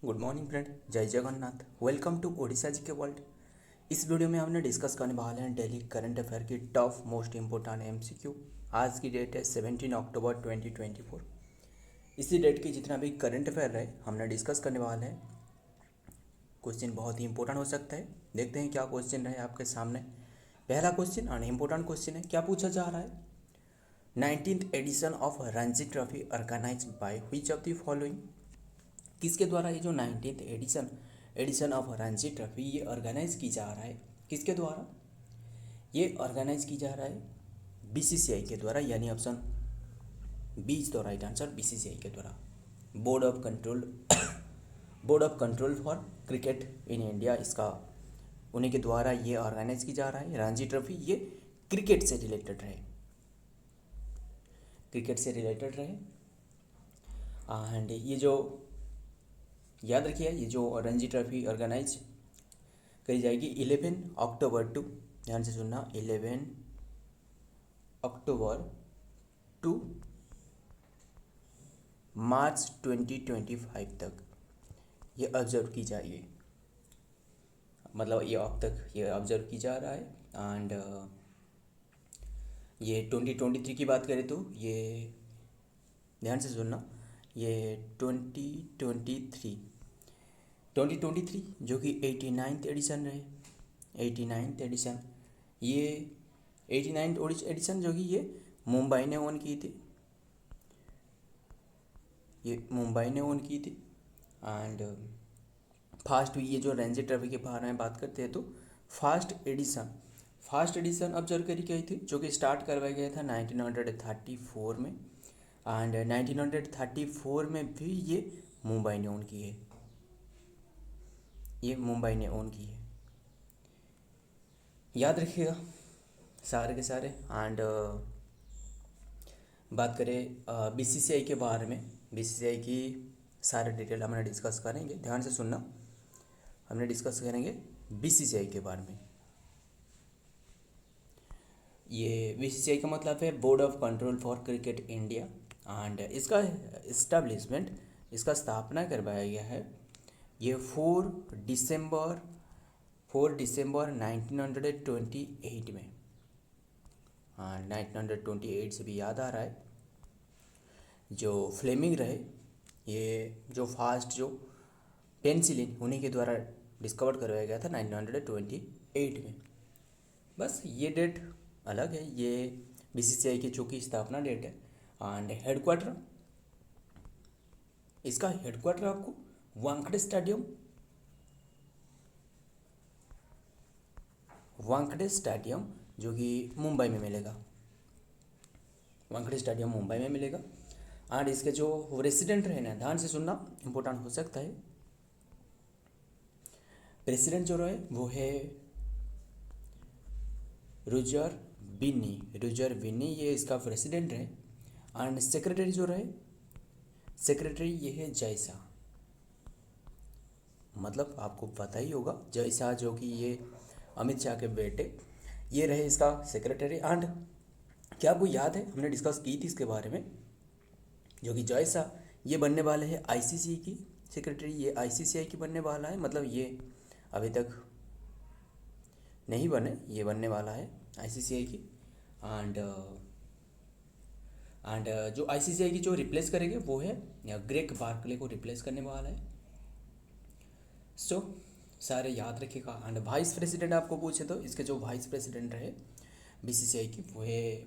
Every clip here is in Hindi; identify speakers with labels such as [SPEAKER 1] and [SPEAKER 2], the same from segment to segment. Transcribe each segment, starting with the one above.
[SPEAKER 1] गुड मॉर्निंग फ्रेंड, जय जगन्नाथ। वेलकम टू ओडिशा जी के वर्ल्ड। इस वीडियो में हमने डिस्कस करने वाले हैं डेली करंट अफेयर की टॉप मोस्ट इंपोर्टेंट एमसीक्यू। आज की डेट है 17 अक्टूबर 2024। इसी डेट की जितना भी करंट अफेयर रहे हमने डिस्कस करने वाले हैं। क्वेश्चन बहुत ही इंपॉर्टेंट हो सकता है। देखते हैं क्या क्वेश्चन रहे आपके सामने। पहला क्वेश्चन अनइम्पोर्टेंट क्वेश्चन है। क्या पूछा जा रहा है? 19th edition of Ranji trophy organise by which of the following. किसके द्वारा ये जो 19th edition of Ranji trophy ये ऑर्गेनाइज की जा रहा है? किसके द्वारा ये ऑर्गेनाइज की जा रहा है? बीसीसीआई के द्वारा, यानी option B is the right answer, BCCI के द्वारा। Board of control for cricket in India, इसका उन्हीं के द्वारा ये ऑर्गेनाइज की जा रहा है। रणजी ट्रॉफी ये क्रिकेट से रिलेटेड रहे, एंड ये जो याद रखिए, ये जो रणजी ट्रॉफी ऑर्गेनाइज करी जाएगी 11 अक्टूबर टू, ध्यान से सुनना, 11 अक्टूबर टू मार्च 2025 तक ये ऑब्जर्व की जाएगी। मतलब ये अब तक ये ऑब्जर्व की जा रहा है। एंड ये 2023 की बात करें तो ये ध्यान से सुनना, ये 2023 जो कि 89th एडिशन रहे। 89th एडिशन, ये 89th एडिशन जो कि ये मुंबई ने ओन की थी, एंड फास्ट ये जो रणजी ट्रॉफी के बारे में बात करते हैं तो फर्स्ट एडिशन ऑब्जर्व करी गई थी, जो कि स्टार्ट करवाया गया था 1934 में। एंड 1934 में भी ये मुंबई ने ओन की है, याद रखिएगा सारे के सारे। एंड बात करें बीसीसीआई के बारे में, बीसीसीआई की सारे डिटेल हमने डिस्कस करेंगे। ध्यान से सुनना, हमने डिस्कस करेंगे बीसीसीआई के बारे में। ये बीसीसीआई का मतलब है board of control for cricket India, and इसका इस्टेब्लिशमेंट, इसका स्थापना करवाया गया है ये 4 दिसंबर 1928 में। हाँ, 1928 से भी याद आ रहा है, जो फ्लेमिंग रहे, ये जो फास्ट जो पेंसिलिन उन्हीं के द्वारा डिस्कवर करवाया गया था 1928 में। बस ये डेट अलग है, ये बीसीसीआई की चूँकि स्थापना डेट है। एंड हेडक्वार्टर, इसका हेडक्वार्टर आपको वानखेड़े स्टेडियम जो कि मुंबई में मिलेगा, वानखेड़े स्टेडियम मुंबई में मिलेगा। एंड इसके जो रेसिडेंट रहे ना, ध्यान से सुनना, इंपॉर्टेंट हो सकता है। प्रेसिडेंट जो रहे वो है रुजर विनी, ये इसका प्रेसिडेंट रहे। एंड सेक्रेटरी जो रहे, सेक्रेटरी ये है जय शाह, मतलब आपको पता ही होगा, जय शाह जो कि ये अमित शाह के बेटे, ये रहे इसका सेक्रेटरी। एंड क्या आपको याद है, हमने डिस्कस की थी इसके बारे में, जो कि जय शाह ये बनने वाले हैं आईसीसी की सेक्रेटरी, ये आईसीसीआई की बनने वाला है। मतलब ये अभी तक नहीं बने, ये बनने वाला है आईसीसीआई की। एंड जो आईसीसीआई की जो रिप्लेस करेंगे वो है ग्रेग बार्कले को रिप्लेस करने वाला है। सो सारे याद रखिएगा। एंड वाइस प्रेसिडेंट आपको पूछे तो इसके जो वाइस प्रेसिडेंट रहे बीसीसीआई की वो है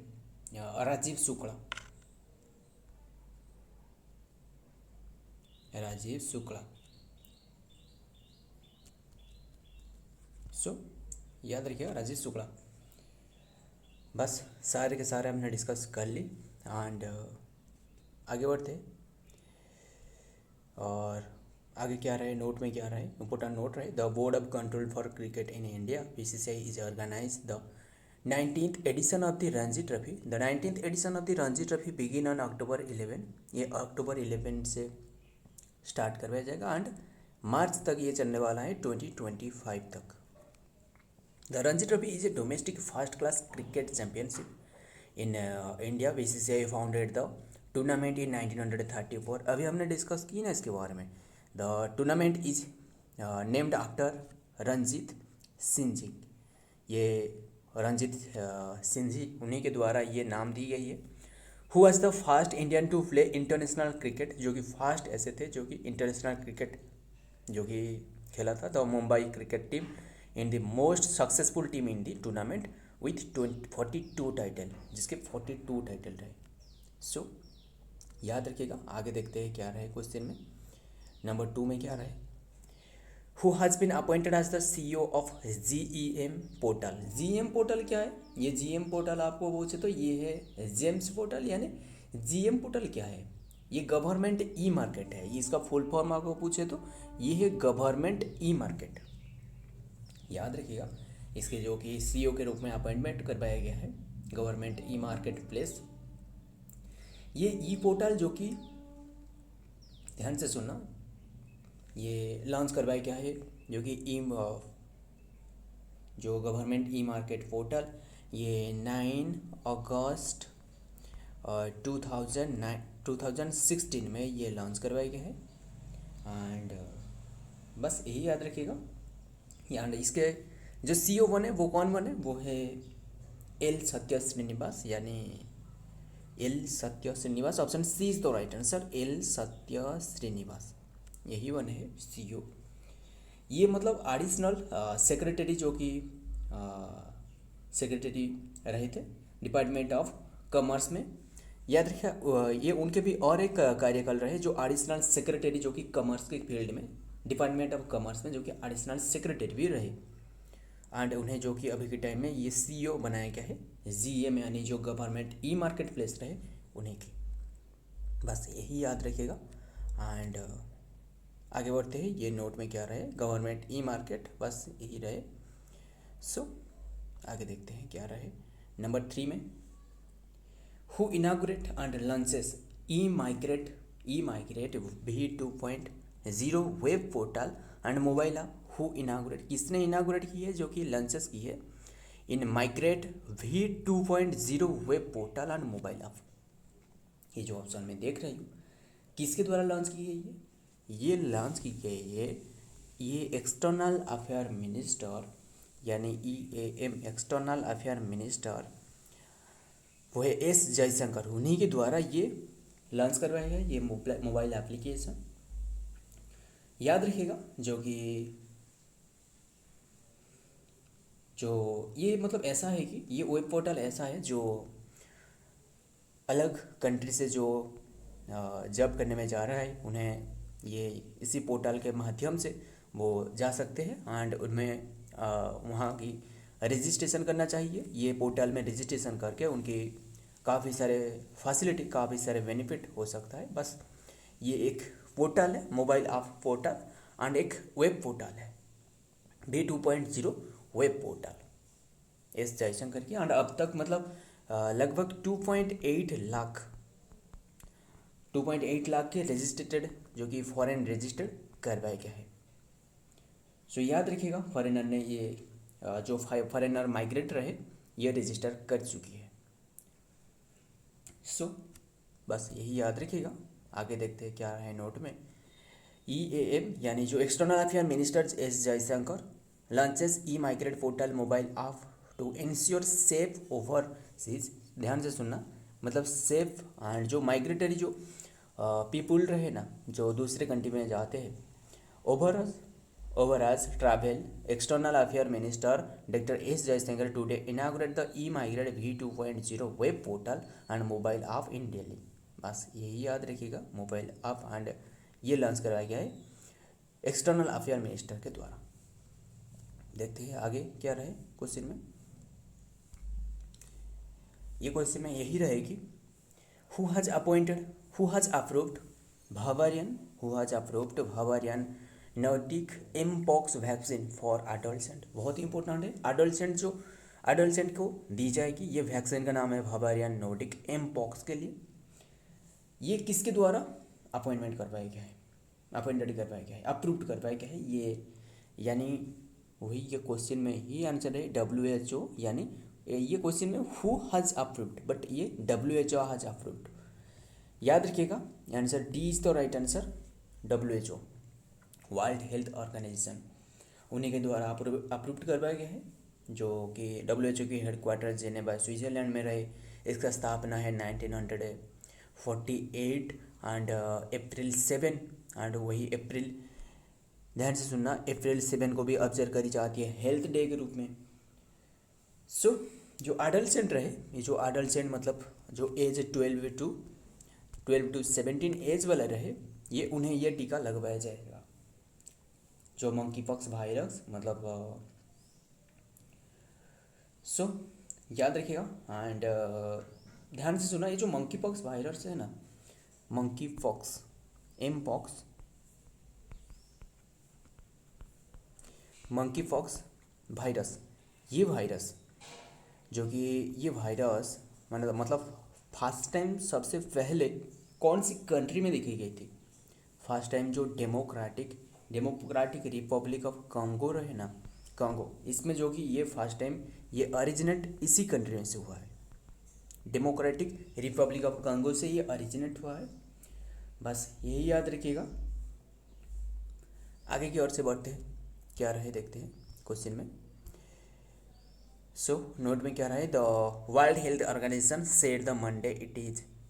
[SPEAKER 1] राजीव शुक्ला। सो याद रखिएगा राजीव शुक्ला। बस सारे के सारे हमने डिस्कस कर ली। एंड आगे बढ़ते, और आगे क्या रहे, नोट में क्या रहे, इंपॉर्टेंट नोट रहे। The board of control for cricket in India BCCI is organise the 19th edition of the Ranji trophy. The 19th edition of the Ranji trophy begin on October 11, ये अक्टूबर 11 से स्टार्ट करवाया जाएगा एंड मार्च तक ये चलने वाला है 2025 तक। The Ranji trophy is a domestic first class cricket championship in India. BCCI founded the tournament in 1934। अभी हमने डिस्कस की ना इसके बारे में, the tournament is named after Ranjit Singh ji. ये रंजीत सिंह जी उन्हीं के द्वारा ये नाम दी गई है। Who was the first Indian to play international cricket, जो कि फर्स्ट ऐसे थे जो कि इंटरनेशनल क्रिकेट जो कि खेला था। The Mumbai cricket team in the most successful team in the tournament with 42 title, जिसके 42 टाइटल रहे। सो याद रखिएगा। आगे देखते हैं क्या रहे क्वेश्चन में। नंबर 2 में क्या रहे, who has been appointed as the CEO of GEM portal. GEM portal क्या है? ये GEM पोर्टल आपको पूछे तो ये है जेम्स पोर्टल, यानी GEM पोर्टल क्या है? ये गवर्नमेंट ई मार्केट है। ये इसका फुल फॉर्म आपको पूछे तो ये है गवर्नमेंट ई मार्केट। याद रखिएगा। इसके जो कि CEO के रूप में अपॉइंटमेंट करवाया गया है गवर्नमेंट ई मार्केट प्लेस। ये ई पोर्टल जो कि ध्यान से सुनना, ये लॉन्च करवाया गया है जो कि जो गवर्नमेंट ई मार्केट पोर्टल ये 9 अगस्त 2016 में ये लॉन्च करवाया गया है। एंड बस यही याद रखिएगा। एंड इसके जो CEO बने वो कौन बने, वो है एल सत्य श्रीनिवास, यानी L Satya Srinivas. Option C is the right answer, L Satya Srinivas यही बने हैं CEO। ये मतलब एडिशनल सेक्रेटरी जो कि सेक्रेटरी रहे थे डिपार्टमेंट ऑफ कॉमर्स में। याद रखिए ये उनके भी और एक कार्यकाल रहे जो एडिशनल सेक्रेटरी जो कि कॉमर्स के फील्ड में डिपार्टमेंट ऑफ कॉमर्स में जो कि एडिशनल सेक्रेटरी भी रहे। एंड उन्हें जो कि अभी के टाइम में ये CEO बनाया गया है GEM, यानी जो गवर्नमेंट ई मार्केट प्लेस रहे उन्हें की। बस यही याद रखिएगा। एंड आगे बढ़ते हैं। ये नोट में क्या रहे, गवर्नमेंट ई मार्केट, बस यही रहे। सो आगे देखते हैं क्या रहे। नंबर 3 में who inaugurate and launches e migrate V2.0 web portal and mobile app. Who inaugurate, किसने इनागुरेट की है, जो कि लॉन्चेस की है in migrate V2.0 web portal and mobile app. ये जो ऑप्शन में देख रही हूँ किसके द्वारा लॉन्च की गई है, ये लॉन्च की गई है ये एक्सटर्नल अफेयर मिनिस्टर, यानी EAM एक्सटर्नल अफेयर मिनिस्टर वो है S जयशंकर, उन्हीं के द्वारा ये लॉन्च करवाया गया ये मोबाइल एप्लीकेशन। याद रखिएगा जो ये मतलब ऐसा है कि ये वेब पोर्टल ऐसा है जो अलग कंट्री से जो जॉब करने में जा रहा है उन्हें ये इसी पोर्टल के माध्यम से वो जा सकते हैं। एंड उनमें वहाँ की रजिस्ट्रेशन करना चाहिए। ये पोर्टल में रजिस्ट्रेशन करके उनकी काफ़ी सारे फैसिलिटी, काफ़ी सारे बेनिफिट हो सकता है। बस ये एक पोर्टल है, मोबाइल ऐप पोर्टल एंड एक वेब पोर्टल है V2.0 web portal S Jaishankar की। एंड अब तक मतलब लगभग 2.8 लाख के रजिस्ट्रेटेड जो कि फॉरेन रजिस्टर्ड करवाया गया है। सो याद रखिएगा फॉरेनर ने ये जो फॉरेनर माइग्रेट रहे ये रजिस्टर कर चुकी है। सो बस यही याद रखिएगा। आगे देखते हैं क्या है नोट में। EAM यानी जो external affair minister S Jaishankar launches e migrate portal mobile app to ensure safe overseas. ध्यान से सुनना, मतलब सेफ एंड जो माइग्रेटरी जो पीपुल रहे ना, जो दूसरे कंट्री में जाते हैं overseas travel, external affair minister doctor S Jaishankar today inaugurate the e migrate V2.0 web portal and mobile app in Delhi. बस यही याद रखिएगा, मोबाइल ऐप एंड ये लॉन्च कराया गया है एक्सटर्नल अफेयर मिनिस्टर के द्वारा। देखते हैं आगे क्या रहे क्वेश्चन में। ये क्वेश्चन में यही रहेगी who has approved Bavarian Nordic mpox vaccine for adolescent. बहुत ही इंपॉर्टेंट है। एडोलसेंट को दी जाएगी ये वैक्सीन का नाम है Bavarian नोटिक एमपॉक्स के लिए। ये किसके द्वारा अप्रूव्ड करवाया गया है अप्रूव्ड करवाया गया है ये, यानी वही ये क्वेश्चन में ही आंसर है WHO, यानी ये क्वेश्चन में हु हैज अप्रूव्ड बट ये WHO हैज अप्रूव्ड। याद रखिएगा answer D is the right answer WHO। World health organization, उन्हीं के द्वारा अप्रूव्ड करवाया गया है, जो कि WHO की हेडक्वार्टर जेनेवा स्विट्जरलैंड में रहे। इसका स्थापना है 1948 एंड अप्रैल 7 एंड वही अप्रैल, ध्यान से सुनना, अप्रैल 7 को भी ऑब्जर्व करी जाती है हेल्थ डे के रूप में। सो जो एडल्सेंट रहे, ये जो एडल्सेंट मतलब जो एज 12 टू 17 एज वाला रहे, ये उन्हें ये टीका लगवाया जाएगा, जो मंकी पॉक्स वायरस मतलब सो याद रखिएगा। एंड ध्यान से सुना, ये जो मंकी पॉक्स वायरस है ना, monkey pox M pox monkey pox virus, ये वायरस जो कि ये वायरस मतलब फर्स्ट टाइम सबसे पहले कौन सी कंट्री में देखी गई थी? फर्स्ट टाइम जो डेमोक्रेटिक रिपब्लिक ऑफ कांगो रहे ना, कांगो, इसमें जो कि ये फर्स्ट टाइम ये ओरिजिनेट इसी कंट्री में से हुआ है। डेमोक्रेटिक रिपब्लिक ऑफ कांगो से ये ओरिजिनेट हुआ है, बस यही याद रखिएगा। आगे की ओर से बढ़ते हैं, क्या रहे देखते हैं क्वेश्चन में। सो नोट में क्या रहा है, the World health Organization said the Monday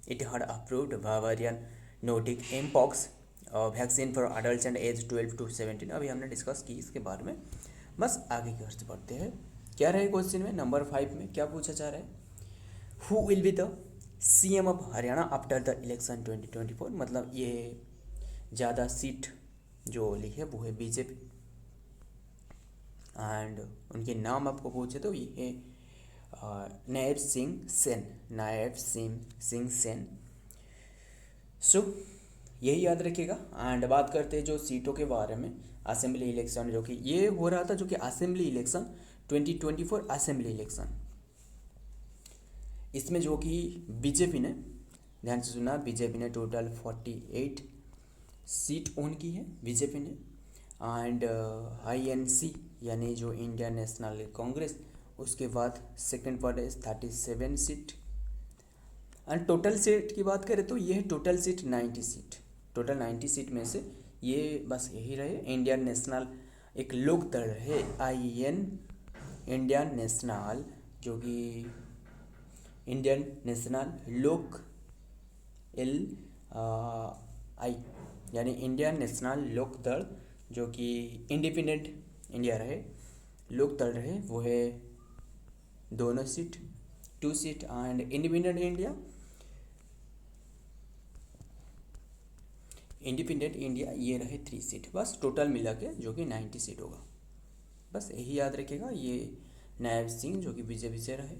[SPEAKER 1] it had approved Bavarian Nordic mpox vaccine for adult and age 12 to 17। अभी हमने डिस्कस की इसके बारे में, बस आगे की ओर से बढ़ते हैं। क्या रहे क्वेश्चन में नंबर 5 में क्या पूछा जा रहा है, who will be the CM of Haryana after the election 2024। मतलब ये ज़्यादा सीट जो ली है वो है BJP, एंड उनके नाम आपको पूछे तो ये है नायब सिंह सेन। सो यही याद रखिएगा। एंड बात करते हैं जो सीटों के बारे में, असेंबली इलेक्शन जो कि ये हो रहा था, जो कि असेंबली इलेक्शन 2024 असेंबली इलेक्शन, इसमें जो कि बीजेपी ने, ध्यान से सुना, बीजेपी ने टोटल 48 सीट ओन की है बीजेपी ने। एंड INC यानी जो इंडियन नेशनल कांग्रेस, उसके बाद सेकंड पर है 37 सीट। एंड टोटल सीट की बात करें तो ये है total seat 90 seat, total 90 seat में से ये बस यही रहे। इंडियन नेशनल एक लोकदल रहे, इंडियन नेशनल, जो कि इंडियन नेशनल लोक LI यानी इंडियन नेशनल लोकदल, जो कि इंडिपेंडेंट इंडिया रहे, लोकदल रहे, वो है दोनों seat 2 seat. And independent India ये रहे 3 सीट, बस टोटल मिला के जो कि 90 सीट होगा। बस यही याद रखिएगा। ये नायब सिंह जो कि बीजेपी से रहे।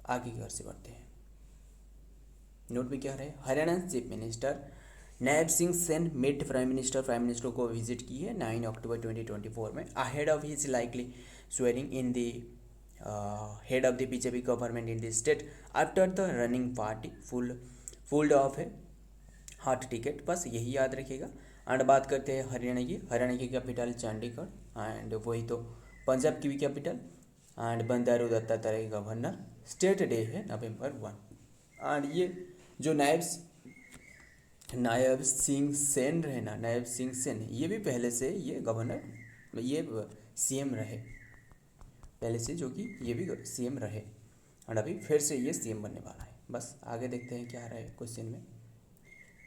[SPEAKER 1] आगे की ओर से बढ़ते हैं। नोट में क्या रहे, Haryana chief minister Nayab Singh Saini met prime minister को विजिट की है 9 अक्टूबर 2024 में, ahead of his likely swearing in the head of the BJP government in the state after the running party pulled off है हॉट टिकट। बस यही याद रखिएगा। एंड बात करते हैं हरियाणा की कैपिटल चंडीगढ़, एंड वही तो पंजाब की भी capital, and Bandaru Dattatreya governor. State day है November 1। एंड ये जो नायब सिंह सेन रहे ना, नायब सिंह सेन, ये भी पहले से ये गवर्नर, ये CM रहे पहले से, जो कि ये भी CM रहे, और अभी फिर से ये CM बनने वाला है। बस आगे देखते हैं क्या रहे क्वेश्चन में।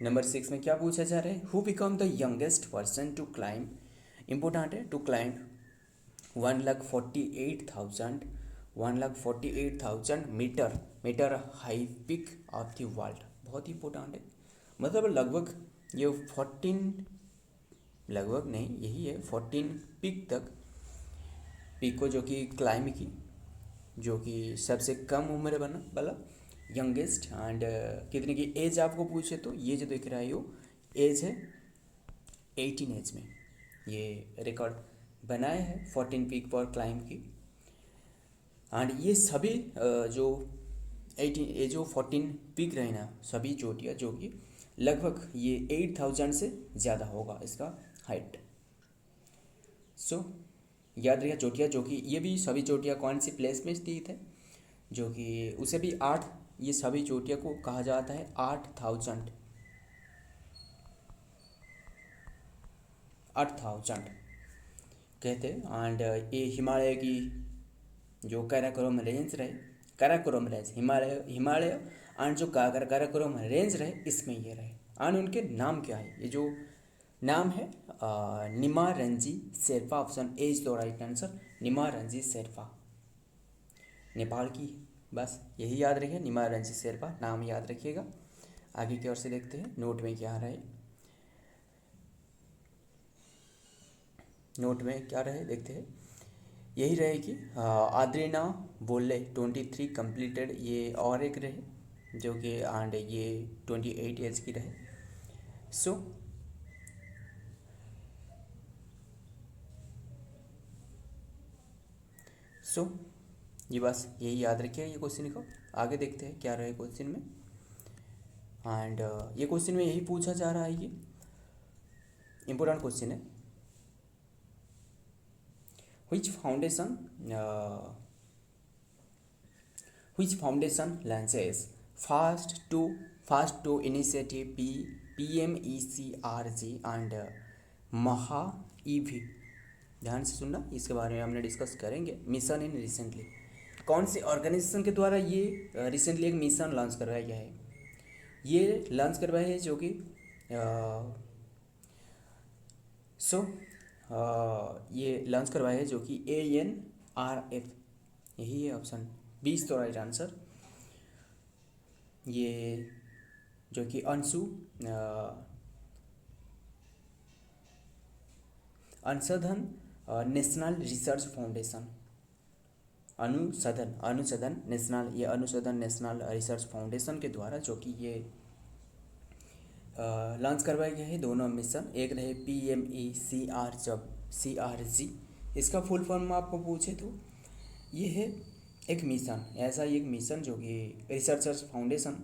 [SPEAKER 1] नंबर 6 में क्या पूछा जा रहा है, who become the youngest person to climb, important है, to climb 1,48,000 metre high peak of the world. बहुत ही इंपॉर्टेंट है, मतलब लगभग ये 14 पीक तक, पीक को जो कि क्लाइंब की, जो कि सबसे कम उम्र बना वाला यंगेस्ट। एंड कितने की एज आपको पूछे तो ये जो दिख रहा है, यो एज है 18 एज में ये रिकॉर्ड बनाया है 14 पीक पर क्लाइंब की। एंड ये सभी जो 14 पीक रहे ना, सभी चोटियाँ जो कि लगभग ये 8,000 से ज़्यादा होगा इसका हाइट। सो याद रखिए चोटियाँ, जो कि ये भी सभी चोटियाँ कौन सी प्लेस में स्थित है, जो कि उसे भी 8, ये सभी चोटियाँ को कहा जाता है 8,000 8,000 कहते हैं। एंड ये हिमालय की जो काराकोरम रेंज रहे, काराकोरम रेंज हिमालय एंड जो काराकोरम रेंज रहे इसमें ये रहे। एंड उनके नाम क्या है, ये जो नाम है Nima Ranji Sherpa. Option A is the right answer, Nima Ranji Sherpa Nepal की। बस यही याद रखिए, निमा रंजी शेरपा नाम याद रखिएगा। आगे की ओर से देखते हैं नोट में क्या रहे, नोट में क्या रहे देखते हैं। यही रहे कि आद्रीना बोले 23 कंप्लीटेड, ये और एक रहे जो कि एंड ये 28 एज की रहे। सो ये बस यही याद रखिए ये क्वेश्चन को। आगे देखते हैं क्या रहे क्वेश्चन में। एंड ये क्वेश्चन में यही पूछा जा रहा है कि इम्पोर्टेंट क्वेश्चन है, which foundation launches fast to initiative PMECRG and MAHA-EV। ध्यान से सुनना, इसके बारे में हमने डिस्कस करेंगे। मिशन इन रिसेंटली, कौन से ऑर्गेनाइजेशन के द्वारा ये रिसेंटली एक मिशन लॉन्च करवाया गया है। ये लॉन्च करवाया है जो कि ये लॉन्च करवाया है जो कि ANRF, यही है ऑप्शन 20 तो राइट आंसर। ये जो कि अनुसंधान नेशनल रिसर्च फाउंडेशन, अनुसंधान नेशनल, ये अनुसंधान नेशनल रिसर्च फाउंडेशन के द्वारा जो कि ये लॉन्च करवाया गया है दोनों मिशन। एक रहे PMECRG, इसका फुल फॉर्म आपको पूछे तो ये है एक मिशन, ऐसा एक मिशन जो कि रिसर्चर्स फाउंडेशन,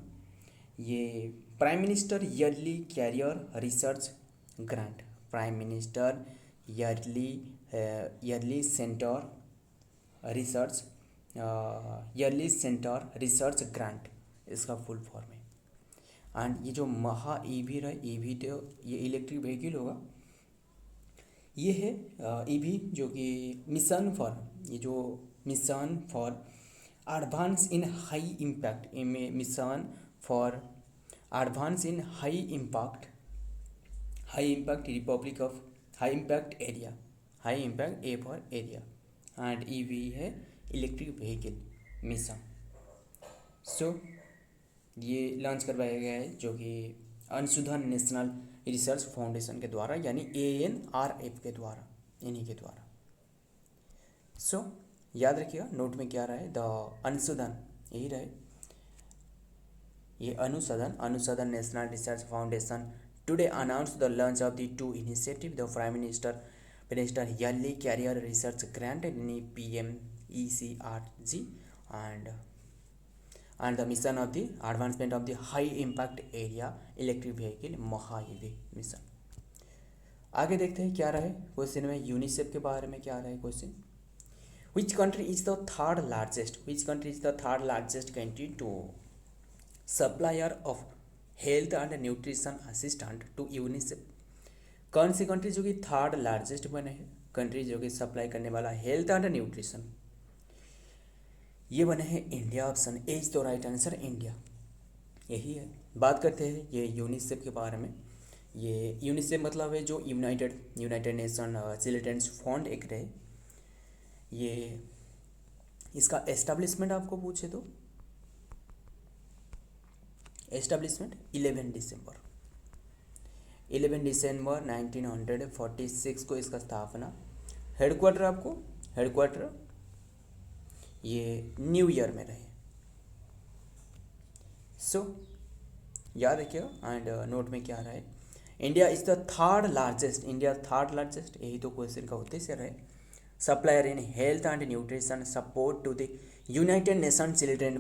[SPEAKER 1] ये prime minister early career research grant, prime minister early centre research grant, इसका फुल फॉर्म है। एंड ये जो महा ईवी रहा, ईवी तो ये इलेक्ट्रिक व्हीकल होगा। ये है ईवी जो कि मिशन फॉर, ये जो mission for advance in high impact, mission for advance in high impact Republic of high impact area, high impact A for area. And EV है इलेक्ट्रिक व्हीकल मिशन। ये लॉन्च करवाया गया है जो कि अनुसंधान नेशनल रिसर्च फाउंडेशन के द्वारा, यानी ANRF के द्वारा, इन्हीं के द्वारा। याद रखिएगा नोट में क्या रहा है, द अनुसंधान, यही रहे ये Anusandhan national research foundation today announce the launch of the 2 initiative, the prime minister early career research grant PMECRG and the mission of the advancement of the high impact area electric vehicle MAHA-EV mission। आगे देखते हैं क्या रहे क्वेश्चन में, यूनिसेफ के बारे में क्या रहे question. which country is the third largest country to supplier of health and nutrition assistant to UNICEF। कौन सी कंट्री जो कि थर्ड लार्जेस्ट बने हैं कंट्री जो कि सप्लाई करने वाला हेल्थ एंड न्यूट्रिशन, ये बने हैं India. Option A is the right answer, India यही है। बात करते हैं ये यूनिसेफ के बारे में। ये यूनिसेफ मतलब है जो यूनाइटेड नेशन चिल्ड्रेंस फंड एक रहे। ये इसका एस्टेब्लिशमेंट आपको पूछे तो एस्टेब्लिशमेंट 11 दिसंबर 1946 को इसका स्थापना। हेडक्वार्टर ये न्यू ईयर में रहे। याद रखिएगा। एंड नोट में क्या रहा है, India is the third largest, यही तो क्वेश्चन का उद्देश्य रहे। Supplier in health and nutrition support to the United Nation Children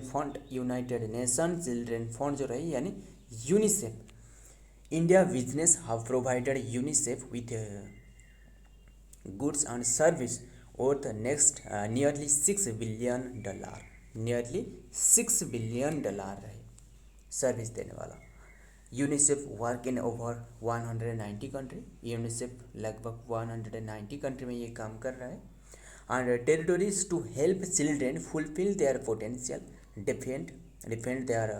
[SPEAKER 1] Fund जो रही, यानी UNICEF. India business have provided UNICEF with goods and service और the next nearly $6 billion, nearly $6 billion रहे सर्विस देने वाला। UNICEF work in over 190 country, UNICEF लगभग 190 कंट्री में ये काम कर रहा है. And territories to help children fulfil their potential, defend their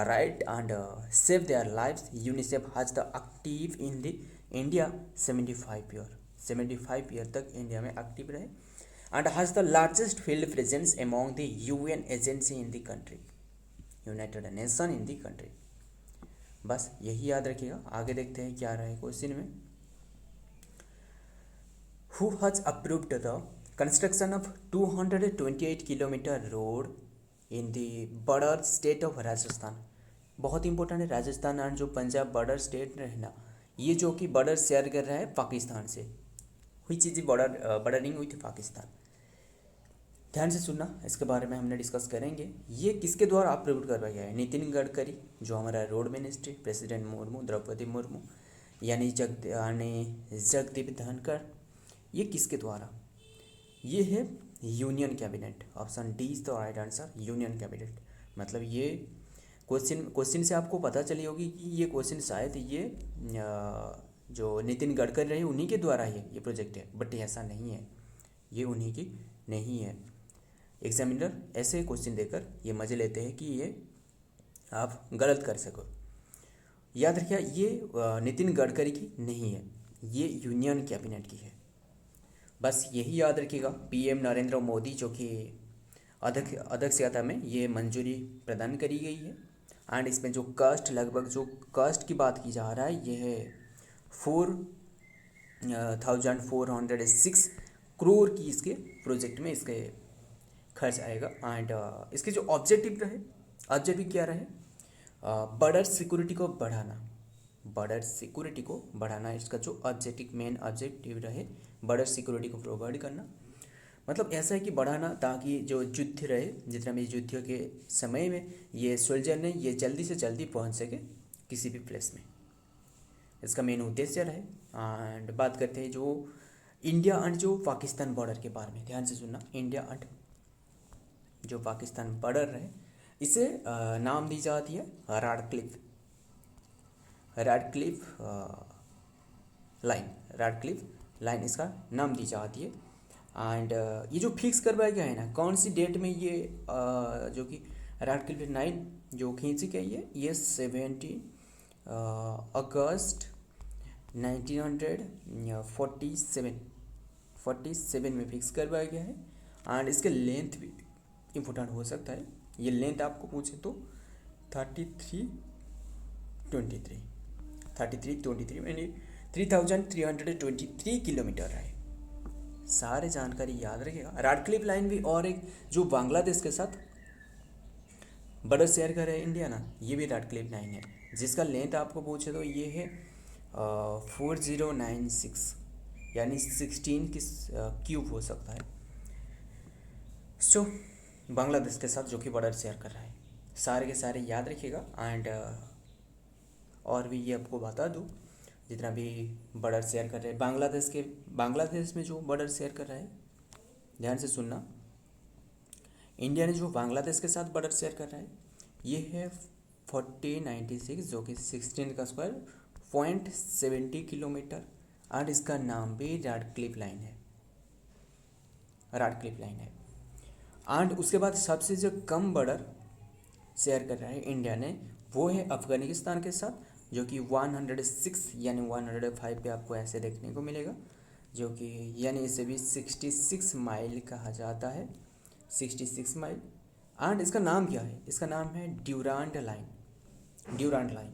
[SPEAKER 1] right and save their lives. UNICEF has the active in the India 75 year तक इंडिया में एक्टिव रहे and has the largest field presence among the UN agency in the country, United Nation in the country. बस यही याद रखिएगा. आगे देखते हैं क्या रहे क्वेश्चन में. Who has approved the construction of 228 kilometer road in the border state of Rajasthan. बहुत इंपॉर्टेंट है. राजस्थान और जो पंजाब बॉर्डर स्टेट रहना, ये जो कि बॉर्डर शेयर कर रहा है पाकिस्तान से, हुई चीज़ बॉर्डरिंग हुई थी पाकिस्तान. ध्यान से सुनना, इसके बारे में हमने डिस्कस करेंगे. ये किसके द्वारा अप्रूव करवाया गया है? नितिन गडकरी जो हमारा road ministry, president Murmu, Draupadi Murmu, यानी जगदीप धनखड़. ये किसके द्वारा? ये है union cabinet. Option D is the right answer, union cabinet. मतलब ये क्वेश्चन से आपको पता चली होगी कि ये क्वेश्चन शायद ये जो नितिन गडकरी रहे उन्हीं के द्वारा ये प्रोजेक्ट है, बट ऐसा नहीं है, ये उन्हीं की नहीं है. एग्जामिनर ऐसे क्वेश्चन देकर ये मजे लेते हैं कि ये आप गलत कर सको. याद रखिए, ये नितिन गडकरी की नहीं है, ये यूनियन कैबिनेट की है. बस यही याद रखिएगा. पीएम नरेंद्र मोदी जो कि अध्यक्षता में ये मंजूरी प्रदान करी गई है. एंड इसमें जो कास्ट, लगभग जो कास्ट की बात की जा रहा है, ये है 4,406 करोड़ की इसके प्रोजेक्ट में इसके खर्च आएगा. एंड इसके जो ऑब्जेक्टिव क्या रहे? बॉर्डर सिक्योरिटी को बढ़ाना. बॉर्डर सिक्योरिटी को बढ़ाना इसका जो मेन ऑब्जेक्टिव रहे, बॉर्डर सिक्योरिटी को प्रोवाइड करना. मतलब ऐसा है कि बढ़ाना, ताकि जो युद्ध रहे, जितना भी युद्ध के समय में ये सोल्जर ने ये जल्दी से जल्दी पहुंच सके किसी भी प्लेस में, इसका मेन उद्देश्य रहे. एंड बात करते हैं जो इंडिया एंड जो पाकिस्तान बॉर्डर के बारे में. ध्यान से सुनना, इंडिया एंड जो पाकिस्तान बॉर्डर रहे, इसे नाम दी जाती है रैडक्लिफ लाइन इसका नाम दी जाती है. एंड ये जो फिक्स करवाया गया है ना, कौन सी डेट में ये जो कि रैडक्लिफ लाइन जो खींची गई है, ये 17 अगस्त 1947 में फिक्स करवाया गया है. एंड इसके लेंथ भी इम्पोर्टेंट हो सकता है. ये लेंथ आपको पूछे तो 3323 यानी 3323 किलोमीटर है. सारे जानकारी याद रखिएगा. रैडक्लिफ लाइन भी और एक जो बांग्लादेश के साथ बॉर्डर शेयर कर रहा है इंडिया ना, ये भी रैडक्लिफ लाइन है, जिसका लेंथ आपको पूछे तो ये है 4096 यानी 16 की क्यूब हो सकता है. सो बांग्लादेश के साथ जो कि बॉर्डर शेयर कर रहा है, सारे के सारे याद रखिएगा. एंड और भी ये आपको बता दूँ, जितना भी बॉर्डर शेयर कर रहे हैं बांग्लादेश में जो बॉर्डर शेयर कर रहा है, ध्यान से सुनना. इंडिया ने जो बांग्लादेश के साथ बॉर्डर शेयर कर रहा है, ये है 4096 जो कि 16 का स्क्वायर 0.70 किलोमीटर. एंड इसका नाम भी रैडक्लिफ लाइन है. एंड उसके बाद सबसे जो कम बॉर्डर शेयर कर रहा है इंडिया ने, वो है अफगानिस्तान के साथ, जो कि 106 यानी 105 पे आपको ऐसे देखने को मिलेगा, जो कि यानी इसे भी 66 माइल कहा जाता है, 66 माइल. एंड इसका नाम क्या है? इसका नाम है ड्यूरांड लाइन.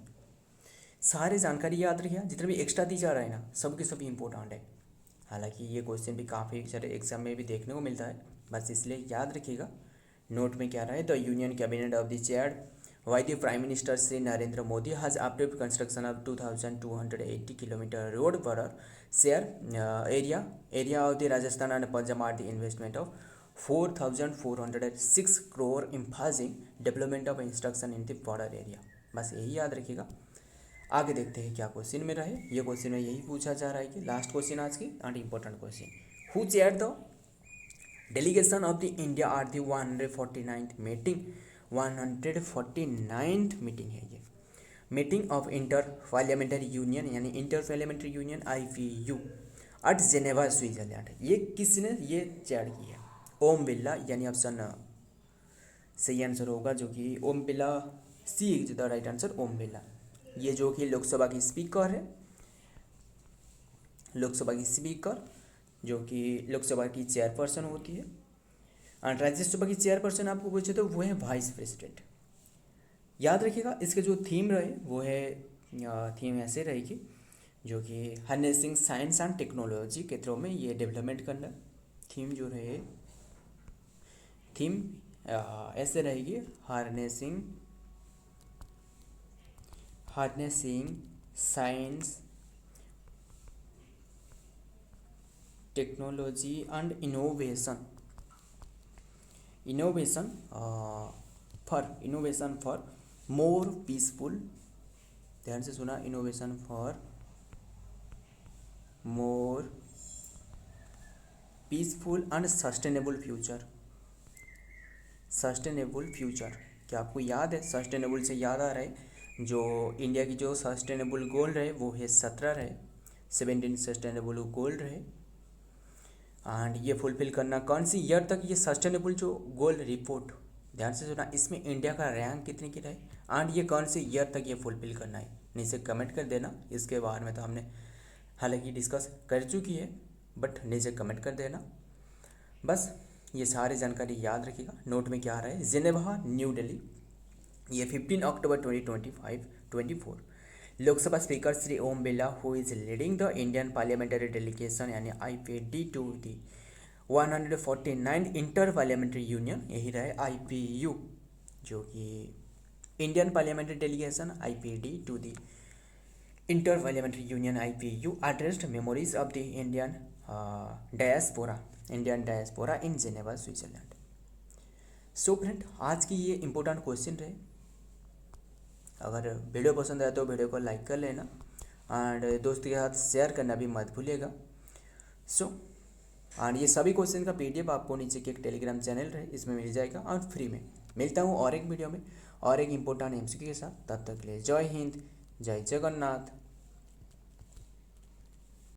[SPEAKER 1] सारी जानकारी याद रखिए. जितना भी एक्स्ट्रा दी जा रहा है ना, सब के सब इम्पोर्टेंट है. हालांकि ये क्वेश्चन भी काफ़ी सारे एग्जाम में भी देखने को मिलता है, बस इसलिए याद रखिएगा. नोट में क्या रहा है? The union cabinet of the chair Why the Prime Minister Sri Narendra Modi has approved construction of 2,280 kilometer road border share area of the Rajasthan and Punjab at the investment of 4,406 crore, emphasizing development of instruction in the border area. बस यही याद रखिएगा. आगे देखते हैं क्या क्वेश्चन में रहे. ये क्वेश्चन में यही पूछा जा रहा है कि लास्ट क्वेश्चन आज की and important question, who chaired the delegation of the India at the 149th meeting. 149th meeting है ये. Meeting of Inter parliamentary Union यानी Inter parliamentary union IPU at Geneva Switzerland. ये किसने ये चेयर किया? ओम बिरला, यानी ऑप्शन सही आंसर होगा जो कि ओम बिरला, सी is the right answer, Om Birla. ये जो कि लोकसभा की स्पीकर है, लोकसभा की स्पीकर जो कि लोकसभा की चेयरपर्सन होती है। और राज्यसभा की चेयरपर्सन आपको पूछे तो वो है वाइस प्रेसिडेंट। याद रखिएगा इसके जो थीम रहे वो है, थीम ऐसे रहेगी जो कि हार्नेसिंग साइंस एंड टेक्नोलॉजी के थ्रू में ये डेवलपमेंट करना। थीम जो रहे, थीम ऐसे रहेगी, harnessing science technology and innovation for more peaceful, ध्यान से सुना, innovation for more peaceful and sustainable future. क्या आपको याद है? सस्टेनेबल से याद आ रहा है जो इंडिया की जो सस्टेनेबल गोल रहे वो है 17 रहे, 17 सस्टेनेबल गोल रहे। एंड ये फुलफिल करना कौन सी ईयर तक, ये सस्टेनेबल जो गोल रिपोर्ट, ध्यान से सुना, इसमें इंडिया का रैंक कितने की रहे एंड ये कौन से ईयर तक ये फुलफिल करना है, नीचे कमेंट कर देना। इसके बारे में तो हमने हालांकि डिस्कस कर चुकी है, बट नीचे कमेंट कर देना। बस ये सारी जानकारी याद रखिएगा। नोट में क्या आ रहा है, जेनेवा न्यू दिल्ली, ये 15 October 2025-24। Lok Sabha speaker Shri Om Birla who is leading the Indian parliamentary delegation यानी IPD to the 149 inter parliamentary union, यही रहे IPU, जो कि Indian parliamentary delegation IPD to the inter parliamentary union IPU addressed memories of the Indian diaspora in Geneva Switzerland. So friend, आज की ये इंपॉर्टेंट क्वेश्चन रहे। अगर वीडियो पसंद आए तो वीडियो को लाइक कर लेना एंड दोस्तों के साथ शेयर करना भी मत भूलिएगा। सो एंड ये सभी क्वेश्चन का PDF आपको नीचे के एक टेलीग्राम चैनल रहे इसमें मिल जाएगा और फ्री में। मिलता हूँ और एक वीडियो में और एक इम्पोर्टेंट MCQ के साथ। तब तक के लिए जय हिंद, जय जगन्नाथ।